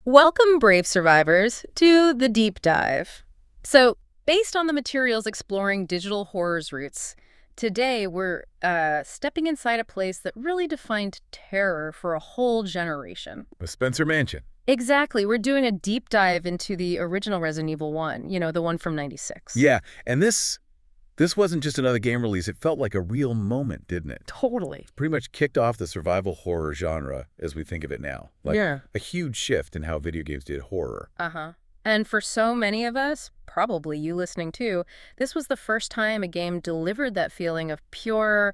Welcome, brave survivors, to the deep dive. So, based on the materials exploring digital horror's roots, today we're stepping inside a place that really defined terror for a whole generation. The Spencer Mansion. Exactly. We're doing a deep dive into the original Resident Evil 1, the one from '96. Yeah, and this wasn't just another game release. It felt like a real moment, didn't it? Totally. Pretty much kicked off the survival horror genre as we think of it now. Yeah. A huge shift in how video games did horror. Uh-huh. And for so many of us, probably you listening too, this was the first time a game delivered that feeling of pure,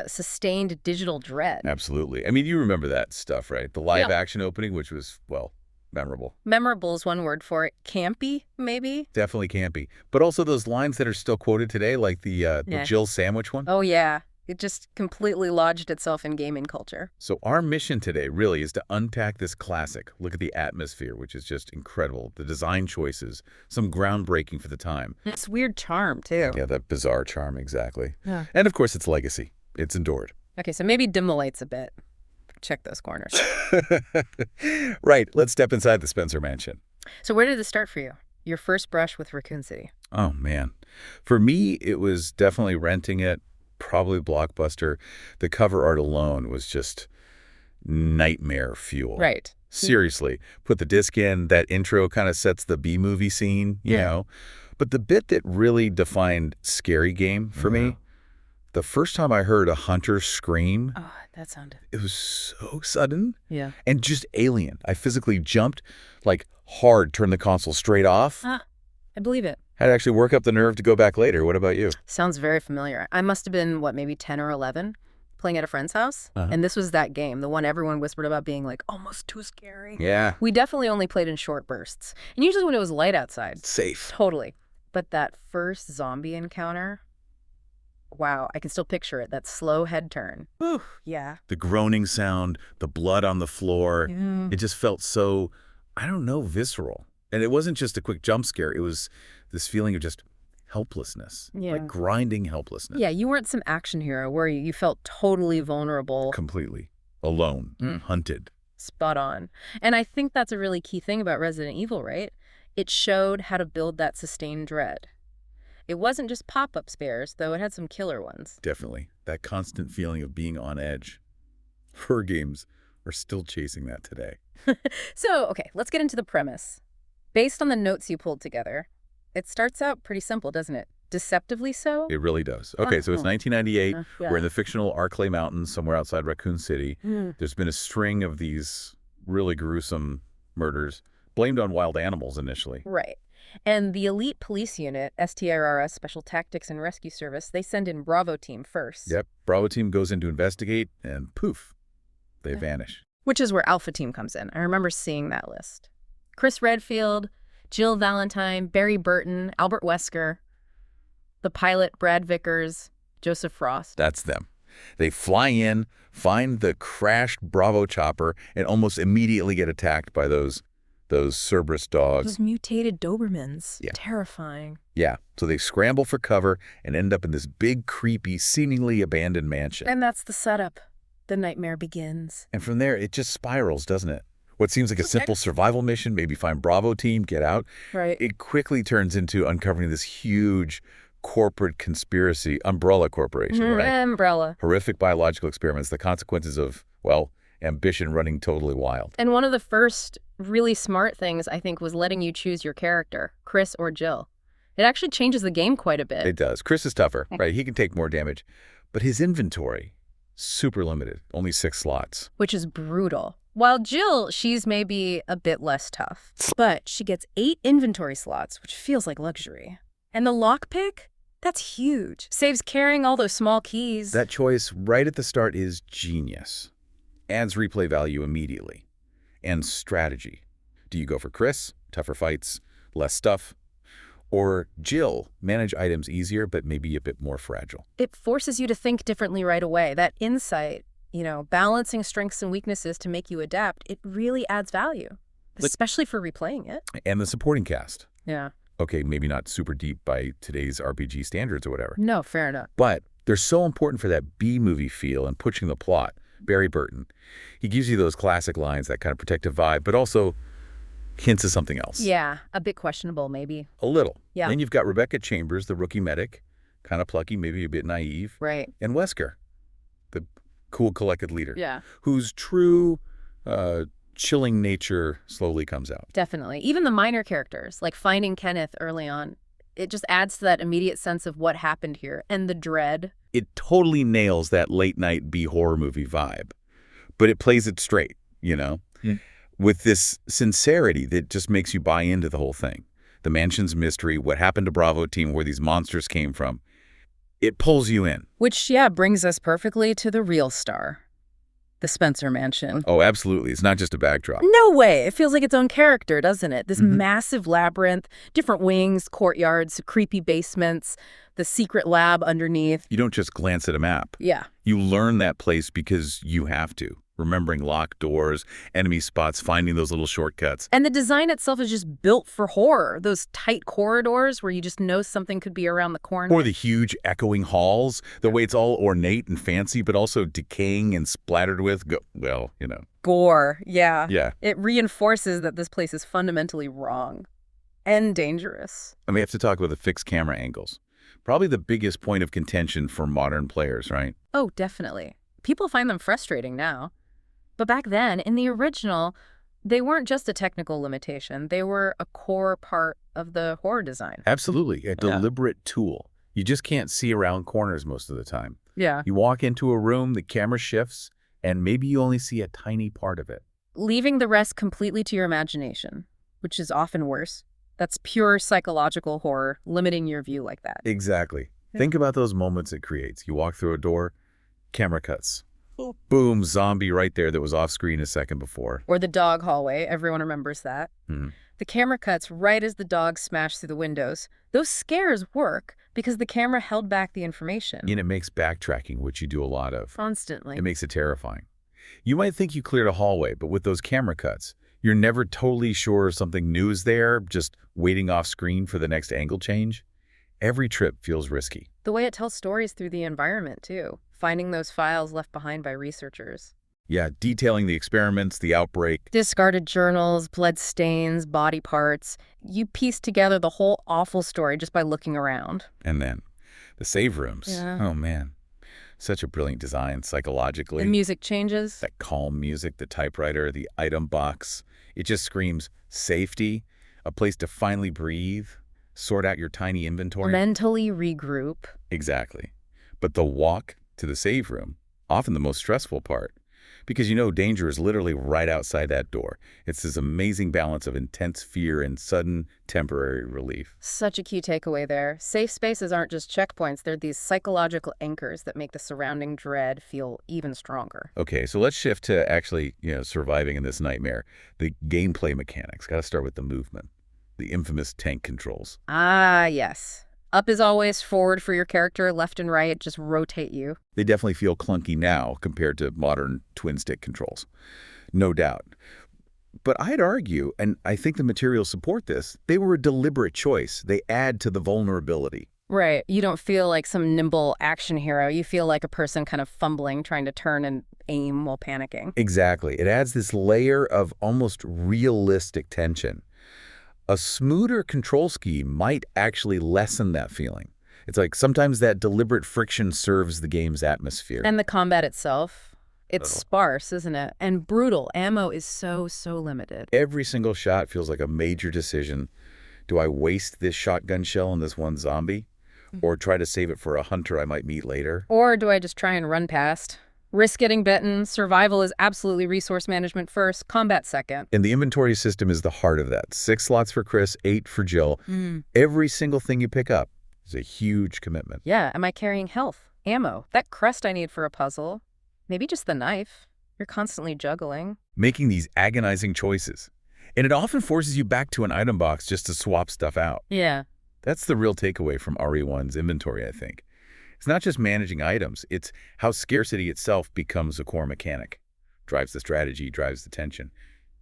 sustained digital dread. Absolutely. I mean, you remember that stuff, right? The live action opening, which was, well, memorable. Memorable is one word for it. Campy, maybe? Definitely campy. But also those lines that are still quoted today, like the Jill sandwich one. Oh, yeah. It just completely lodged itself in gaming culture. So our mission today really is to unpack this classic. Look at the atmosphere, which is just incredible. The design choices, some groundbreaking for the time. It's weird charm, too. Yeah, that bizarre charm, exactly. Yeah. And of course, its legacy. It's endured. Okay, so maybe dim the lights a bit. Check those corners. Right. Let's step inside the Spencer Mansion. So where did this start for you? Your first brush with Raccoon City? Oh, man. For me, it was definitely renting it, probably Blockbuster. The cover art alone was just nightmare fuel. Right. Seriously. Put the disc in, that intro kind of sets the B-movie scene, you know. But the bit that really defined scary game for me, the first time I heard a hunter scream, Oh, that sounded... it was so sudden Yeah. and just alien. I physically jumped, like hard, turned the console straight off. I believe it. Had to actually work up the nerve to go back later. What about you? Sounds very familiar. I must have been, maybe 10 or 11, playing at a friend's house. And this was that game, the one everyone whispered about being like almost too scary. Yeah. We definitely only played in short bursts. And usually when it was light outside. Safe. Totally. But that first zombie encounter, wow, I can still picture it. That slow head turn. Ooh, yeah. The groaning sound, the blood on the floor. Yeah. It just felt so, I don't know, visceral. And it wasn't just a quick jump scare. It was this feeling of just helplessness. Yeah. Like grinding helplessness. Yeah, you weren't some action hero, were you? You felt totally vulnerable. Completely. Alone. Hunted. Spot on. And I think that's a really key thing about Resident Evil, right? It showed how to build that sustained dread. It wasn't just pop-up scares, though it had some killer ones. Definitely. That constant feeling of being on edge. Horror games are still chasing that today. So, okay, let's get into the premise. Based on the notes you pulled together, it starts out pretty simple, doesn't it? Deceptively so? It really does. Okay, so it's 1998. Yeah. We're in the fictional Arklay Mountains, somewhere outside Raccoon City. There's been a string of these really gruesome murders, blamed on wild animals initially. Right. And the elite police unit, STRRS, Special Tactics and Rescue Service, they send in Bravo Team first. Yep. Bravo Team goes in to investigate, and poof, they vanish. Which is where Alpha Team comes in. I remember seeing that list. Chris Redfield, Jill Valentine, Barry Burton, Albert Wesker, the pilot Brad Vickers, Joseph Frost. That's them. They fly in, find the crashed Bravo chopper, and almost immediately get attacked by those Cerberus dogs. Those mutated Dobermans. Yeah. Terrifying. Yeah, so they scramble for cover and end up in this big, creepy, seemingly abandoned mansion. And that's the setup. The nightmare begins. And from there, it just spirals, doesn't it? What seems like a simple survival mission, maybe find Bravo Team, get out, Right. it quickly turns into uncovering this huge corporate conspiracy, Umbrella Corporation, right? Umbrella. Horrific biological experiments, the consequences of, well, ambition running totally wild. And one of the first really smart things, I think, was letting you choose your character, Chris or Jill. It actually changes the game quite a bit. It does. Chris is tougher, right? He can take more damage. But his inventory, super limited, only 6 slots. Which is brutal. While Jill, she's maybe a bit less tough. But she gets 8 inventory slots, which feels like luxury. And the lockpick? That's huge. Saves carrying all those small keys. That choice right at the start is genius. Adds replay value immediately. And strategy. Do you go for Chris? Tougher fights, less stuff. Or Jill, manage items easier, but maybe a bit more fragile. It forces you to think differently right away. That insight, balancing strengths and weaknesses to make you adapt, it really adds value, especially for replaying it. And the supporting cast. Yeah. Okay, maybe not super deep by today's RPG standards or whatever. No, fair enough. But they're so important for that B-movie feel and pushing the plot. Barry Burton. He gives you those classic lines, that kind of protective vibe, but also hints of something else. Yeah, a bit questionable, maybe. A little. Yeah. Then you've got Rebecca Chambers, the rookie medic, kind of plucky, maybe a bit naive. Right. And Wesker, the cool, collected leader. Yeah. Whose true, chilling nature slowly comes out. Definitely. Even the minor characters, like finding Kenneth early on, it just adds to that immediate sense of what happened here and the dread. It totally nails that late-night B-horror movie vibe. But it plays it straight, you know? With this sincerity that just makes you buy into the whole thing. The mansion's mystery, what happened to Bravo Team, where these monsters came from. It pulls you in. Which, yeah, brings us perfectly to the real star. The Spencer Mansion. Oh, absolutely. It's not just a backdrop. No way. It feels like its own character, doesn't it? This massive labyrinth, different wings, courtyards, creepy basements, the secret lab underneath. You don't just glance at a map. Yeah. You learn that place because you have to. Remembering locked doors, enemy spots, finding those little shortcuts. And the design itself is just built for horror. Those tight corridors where you just know something could be around the corner. Or the huge echoing halls, the way it's all ornate and fancy, but also decaying and splattered with, well, you know. Gore, yeah. Yeah. It reinforces that this place is fundamentally wrong and dangerous. And we have to talk about the fixed camera angles. Probably the biggest point of contention for modern players, right? Oh, definitely. People find them frustrating now. But back then, in the original, they weren't just a technical limitation. They were a core part of the horror design. Absolutely. A deliberate tool. You just can't see around corners most of the time. Yeah. You walk into a room, the camera shifts, and maybe you only see a tiny part of it. Leaving the rest completely to your imagination, which is often worse. That's pure psychological horror, limiting your view like that. Exactly. Yeah. Think about those moments it creates. You walk through a door, camera cuts. Boom, zombie right there that was off screen a second before. Or the dog hallway. Everyone remembers that. The camera cuts right as the dog smashed through the windows. Those scares work because the camera held back the information. And it makes backtracking, which you do a lot of. Constantly. It makes it terrifying. You might think you cleared a hallway, but with those camera cuts, you're never totally sure something new is there, just waiting off screen for the next angle change. Every trip feels risky. The way it tells stories through the environment, too. Finding those files left behind by researchers. Yeah, detailing the experiments, the outbreak. Discarded journals, blood stains, body parts. You piece together the whole awful story just by looking around. And then the save rooms. Yeah. Oh, man. Such a brilliant design psychologically. The music changes. That calm music, the typewriter, the item box. It just screams safety, a place to finally breathe, sort out your tiny inventory. Mentally regroup. Exactly. But the walk to the save room, often the most stressful part, because you know danger is literally right outside that door. It's this amazing balance of intense fear and sudden temporary relief. Such a key takeaway there. Safe spaces aren't just checkpoints. They're these psychological anchors that make the surrounding dread feel even stronger. Okay, so let's shift to actually, surviving in this nightmare. The gameplay mechanics. Got to start with the movement. The infamous tank controls. Ah, yes. Up is always forward for your character, left and right just rotate you. They definitely feel clunky now compared to modern twin-stick controls. No doubt. But I'd argue, and I think the materials support this, they were a deliberate choice. They add to the vulnerability. Right. You don't feel like some nimble action hero. You feel like a person kind of fumbling, trying to turn and aim while panicking. Exactly. It adds this layer of almost realistic tension. A smoother control scheme might actually lessen that feeling. It's like sometimes that deliberate friction serves the game's atmosphere. And the combat itself, it's sparse, isn't it? And brutal. Ammo is so limited. Every single shot feels like a major decision. Do I waste this shotgun shell on this one zombie? Or try to save it for a hunter I might meet later? Or do I just try and run past? Risk getting bitten. Survival is absolutely resource management first, combat second. And the inventory system is the heart of that. 6 slots for Chris, 8 for Jill. Every single thing you pick up is a huge commitment. Yeah, am I carrying health, ammo, that crust I need for a puzzle? Maybe just the knife. You're constantly juggling. Making these agonizing choices. And it often forces you back to an item box just to swap stuff out. Yeah. That's the real takeaway from RE1's inventory, I think. It's not just managing items, it's how scarcity itself becomes a core mechanic. Drives the strategy, drives the tension.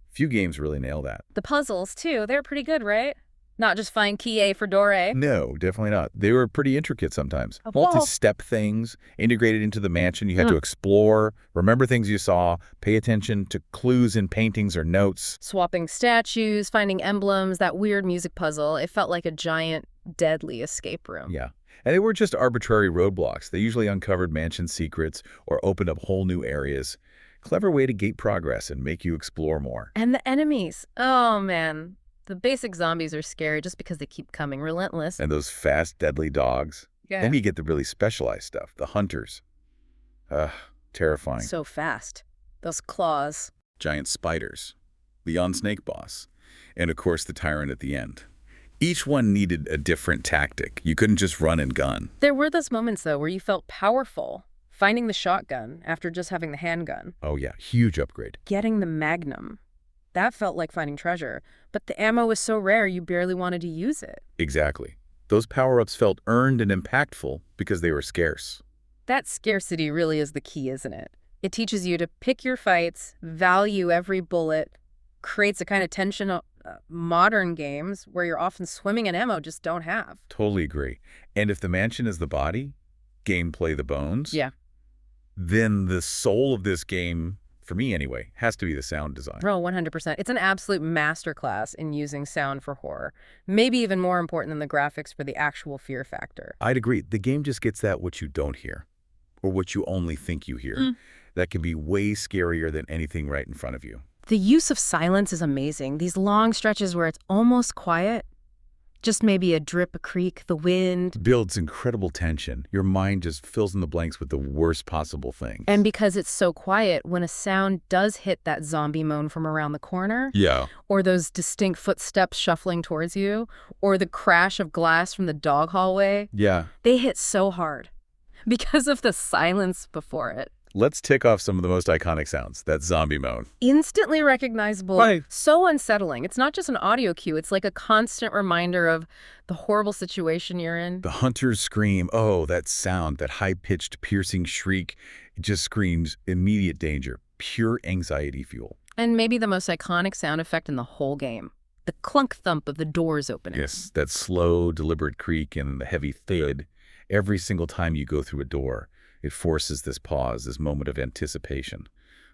Few games really nail that. The puzzles, too, they're pretty good, right? Not just find key A for door A. No, definitely not. They were pretty intricate sometimes. Oh, whoa. Multi-step things integrated into the mansion. You had to explore, remember things you saw, pay attention to clues in paintings or notes. Swapping statues, finding emblems, that weird music puzzle. It felt like a giant, deadly escape room. Yeah. And they were just arbitrary roadblocks. They usually uncovered mansion secrets or opened up whole new areas. Clever way to gate progress and make you explore more. And the enemies. Oh, man. The basic zombies are scary just because they keep coming, relentless. And those fast, deadly dogs. Yeah. Then you get the really specialized stuff, the hunters. Terrifying. So fast. Those claws. Giant spiders. Beyond Snake Boss. And of course the tyrant at the end. Each one needed a different tactic. You couldn't just run and gun. There were those moments, though, where you felt powerful. Finding the shotgun after just having the handgun. Oh yeah, huge upgrade. Getting the magnum. That felt like finding treasure. But the ammo was so rare you barely wanted to use it. Exactly. Those power-ups felt earned and impactful because they were scarce. That scarcity really is the key, isn't it? It teaches you to pick your fights, value every bullet, creates a kind of tension modern games where you're often swimming in ammo just don't have. Totally agree. And if the mansion is the body, gameplay the bones, Yeah. then the soul of this game, for me anyway, has to be the sound design. Oh, 100%. It's an absolute masterclass in using sound for horror. Maybe even more important than the graphics for the actual fear factor. I'd agree. The game just gets that what you don't hear, or what you only think you hear. That can be way scarier than anything right in front of you. The use of silence is amazing. These long stretches where it's almost quiet, just maybe a drip, a creak, the wind. Builds incredible tension. Your mind just fills in the blanks with the worst possible things. And because it's so quiet, when a sound does hit that zombie moan from around the corner, yeah, or those distinct footsteps shuffling towards you, or the crash of glass from the dog hallway, yeah. they hit so hard because of the silence before it. Let's tick off some of the most iconic sounds. That zombie moan. Instantly recognizable. Right. So unsettling. It's not just an audio cue. It's like a constant reminder of the horrible situation you're in. The hunter's scream. Oh, that sound, that high-pitched, piercing shriek. It just screams immediate danger. Pure anxiety fuel. And maybe the most iconic sound effect in the whole game. The clunk thump of the doors opening. Yes, that slow, deliberate creak and the heavy thud. Every single time you go through a door, it forces this pause, this moment of anticipation,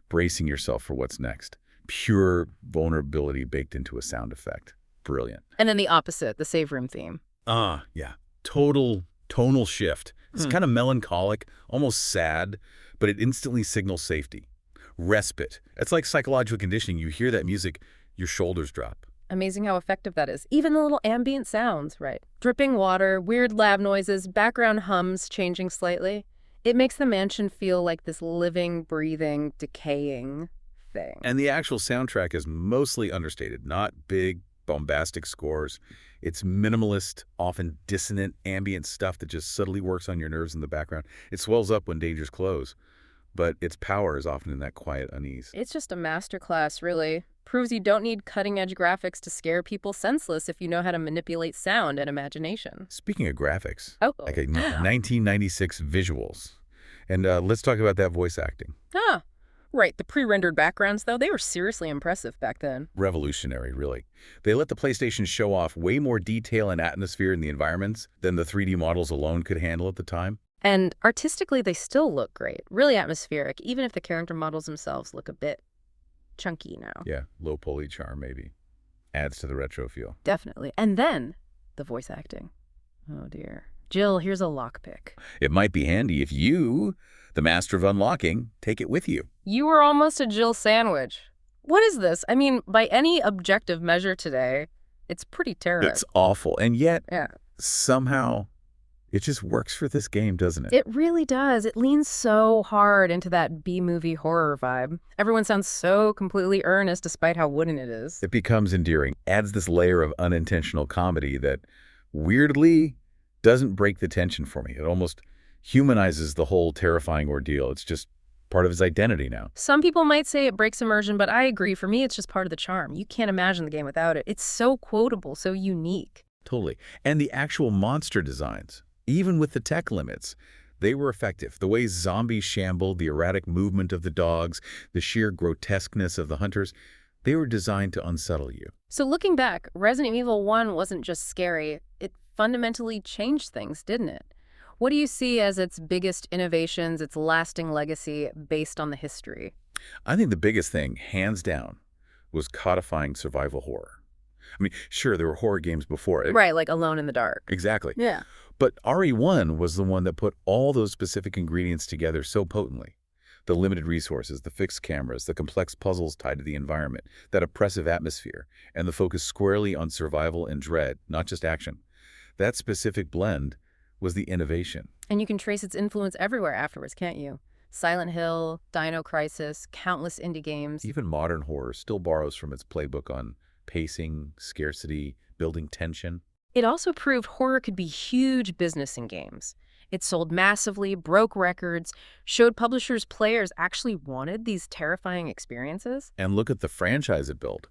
bracing yourself for what's next. Pure vulnerability baked into a sound effect. Brilliant. And then the opposite, the save room theme. Yeah. Total tonal shift. It's kind of melancholic, almost sad, but it instantly signals safety. Respite. It's like psychological conditioning. You hear that music, your shoulders drop. Amazing how effective that is. Even the little ambient sounds, right? Dripping water, weird lab noises, background hums changing slightly. It makes the mansion feel like this living, breathing, decaying thing. And the actual soundtrack is mostly understated, not big, bombastic scores. It's minimalist, often dissonant, ambient stuff that just subtly works on your nerves in the background. It swells up when dangers close, but its power is often in that quiet unease. It's just a masterclass, really. Proves you don't need cutting-edge graphics to scare people senseless if you know how to manipulate sound and imagination. Speaking of graphics, Oh. like 1996 visuals. And let's talk about that voice acting. Right. The pre-rendered backgrounds, though, they were seriously impressive back then. Revolutionary, really. They let the PlayStation show off way more detail and atmosphere in the environments than the 3D models alone could handle at the time. And artistically, they still look great. Really atmospheric, even if the character models themselves look a bit chunky now. Yeah, low poly charm maybe. Adds to the retro feel. Definitely. And then the voice acting. Oh, dear. Jill, here's a lockpick. It might be handy if you, the master of unlocking, take it with you. You were almost a Jill sandwich. What is this? I mean, by any objective measure today, it's pretty terrible. It's awful. And yet, Yeah. somehow, it just works for this game, doesn't it? It really does. It leans so hard into that B-movie horror vibe. Everyone sounds so completely earnest despite how wooden it is. It becomes endearing. Adds this layer of unintentional comedy that, weirdly, doesn't break the tension for me. It almost humanizes the whole terrifying ordeal. It's just part of his identity now. Some people might say it breaks immersion, but I agree. For me, it's just part of the charm. You can't imagine the game without it. It's so quotable, so unique. Totally. And the actual monster designs, even with the tech limits, they were effective. The way zombies shambled, the erratic movement of the dogs, the sheer grotesqueness of the hunters, They were designed to unsettle you. So looking back, Resident Evil 1 wasn't just scary, it fundamentally changed things, didn't it? What do you see as its biggest innovations, its lasting legacy based on the history? I think the biggest thing, hands down, was codifying survival horror. I mean, sure, there were horror games before it. Right, like Alone in the Dark. Exactly. Yeah. But RE1 was the one that put all those specific ingredients together so potently. The limited resources, the fixed cameras, the complex puzzles tied to the environment, that oppressive atmosphere, and the focus squarely on survival and dread, not just action. That specific blend was the innovation. And you can trace its influence everywhere afterwards, can't you? Silent Hill, Dino Crisis, countless indie games. Even modern horror still borrows from its playbook on pacing, scarcity, building tension. It also proved horror could be huge business in games. It sold massively, broke records, showed publishers players actually wanted these terrifying experiences. And look at the franchise it built.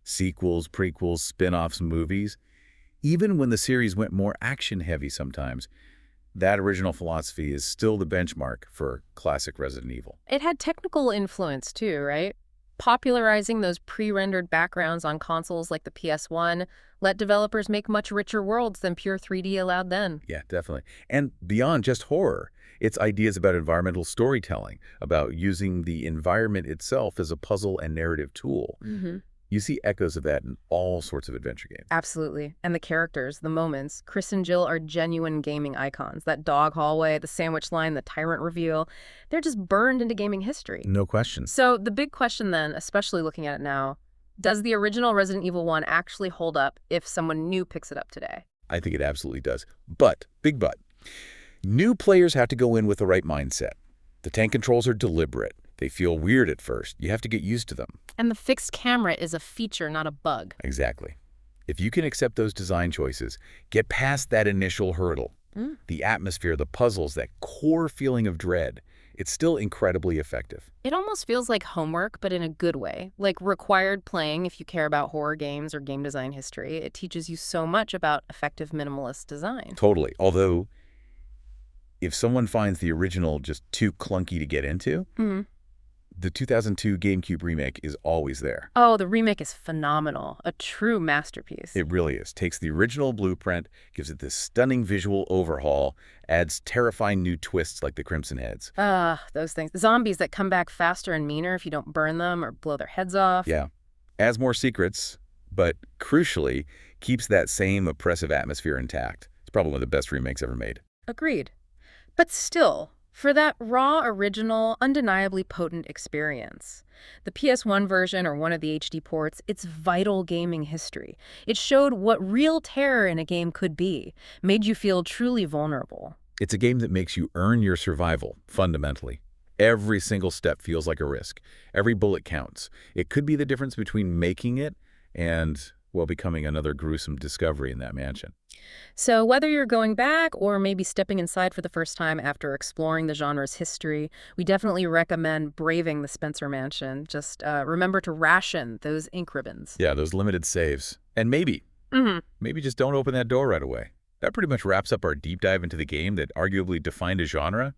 Sequels, prequels, spin-offs, movies. Even when the series went more action-heavy sometimes, that original philosophy is still the benchmark for classic Resident Evil. It had technical influence too, right? Popularizing those pre-rendered backgrounds on consoles like the PS1 let developers make much richer worlds than pure 3D allowed then. Yeah, definitely. And beyond just horror, it's ideas about environmental storytelling, about using the environment itself as a puzzle and narrative tool. You see echoes of that in all sorts of adventure games. Absolutely. And the characters, the moments. Chris and Jill are genuine gaming icons. That dog hallway, the sandwich line, the tyrant reveal, they're just burned into gaming history. No question. So the big question then, especially looking at it now, does the original Resident Evil 1 actually hold up if someone new picks it up today? I think it absolutely does. But, big but, new players have to go in with the right mindset. The tank controls are deliberate. They feel weird at first. You have to get used to them. And the fixed camera is a feature, not a bug. Exactly. If you can accept those design choices, get past that initial hurdle, the atmosphere, the puzzles, that core feeling of dread, it's still incredibly effective. It almost feels like homework, but in a good way. Like required playing if you care about horror games or game design history. It teaches you so much about effective minimalist design. Totally. Although, if someone finds the original just too clunky to get into, the 2002 GameCube remake is always there. Oh, the remake is phenomenal. A true masterpiece. It really is. Takes the original blueprint, gives it this stunning visual overhaul, adds terrifying new twists like the Crimson Heads. Those things. Zombies that come back faster and meaner if you don't burn them or blow their heads off. Yeah. Adds more secrets, but crucially, keeps that same oppressive atmosphere intact. It's probably one of the best remakes ever made. Agreed. But still, for that raw, original, undeniably potent experience, the PS1 version or one of the HD ports, it's vital gaming history. It showed what real terror in a game could be, made you feel truly vulnerable. It's a game that makes you earn your survival, fundamentally. Every single step feels like a risk. Every bullet counts. It could be the difference between making it and, well, becoming another gruesome discovery in that mansion. So whether you're going back or maybe stepping inside for the first time after exploring the genre's history, we definitely recommend braving the Spencer Mansion. Just remember to ration those ink ribbons. Yeah, those limited saves. And maybe just don't open that door right away. That pretty much wraps up our deep dive into the game that arguably defined a genre.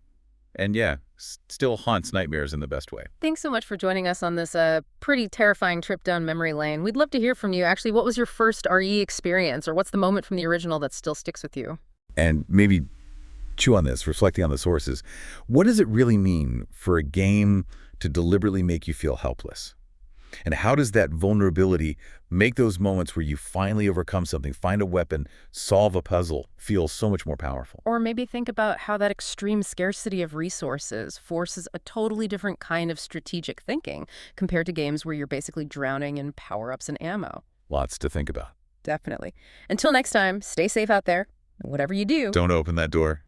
And yeah, still haunts nightmares in the best way. Thanks so much for joining us on this pretty terrifying trip down memory lane. We'd love to hear from you. Actually, what was your first RE experience, or what's the moment from the original that still sticks with you? And maybe chew on this, reflecting on the sources. What does it really mean for a game to deliberately make you feel helpless? And how does that vulnerability make those moments where you finally overcome something, find a weapon, solve a puzzle, feel so much more powerful? Or maybe think about how that extreme scarcity of resources forces a totally different kind of strategic thinking compared to games where you're basically drowning in power-ups and ammo. Lots to think about. Definitely. Until next time, stay safe out there. Whatever you do, Don't open that door.